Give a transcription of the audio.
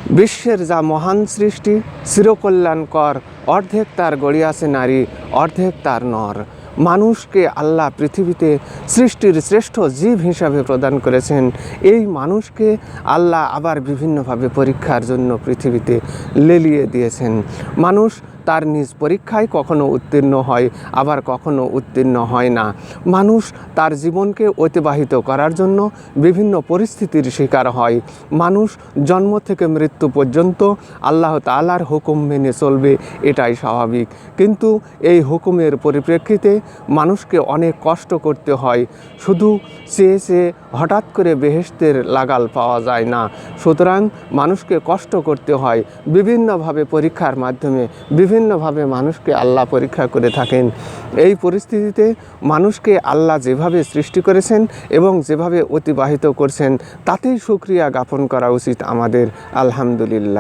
বিশ্বের যা মহান সৃষ্টি চিরকল্যাণকর, অর্ধেক তার গড়িয়াছে নারী, অর্ধেক তার নর। মানুষকে আল্লাহ পৃথিবীতে সৃষ্টির শ্রেষ্ঠ জীব হিসাবে প্রদান করেছেন। এই মানুষকে আল্লাহ আবার বিভিন্নভাবে পরীক্ষার জন্য পৃথিবীতে লেলিয়ে দিয়েছেন। মানুষ তার নিজ পরীক্ষায় কখনো উত্তীর্ণ হয়, আবার কখনো উত্তীর্ণ হয় না। মানুষ তার জীবনকে অতিবাহিত করার জন্য বিভিন্ন পরিস্থিতির শিকার হয়। মানুষ জন্ম থেকে মৃত্যু পর্যন্ত আল্লাহ তাআলার হুকুম মেনে চলবে, এটাই স্বাভাবিক। কিন্তু এই হুকুমের পরিপ্রেক্ষিতে মানুষকে অনেক কষ্ট করতে হয়। শুধু চেয়ে চেয়ে হঠাৎ করে বেহেশতের লাগাল পাওয়া যায় না। সুতরাং মানুষকে কষ্ট করতে হয়। বিভিন্নভাবে পরীক্ষার মাধ্যমে বিভিন্নভাবে মানুষকে আল্লাহ পরীক্ষা করে থাকেন। এই পরিস্থিতিতে মানুষকে আল্লাহ যেভাবে সৃষ্টি করেছেন এবং যেভাবে অতিবাহিত করছেন, তাতেই শুকরিয়া জ্ঞাপন করা উচিত আমাদের। আলহামদুলিল্লাহ।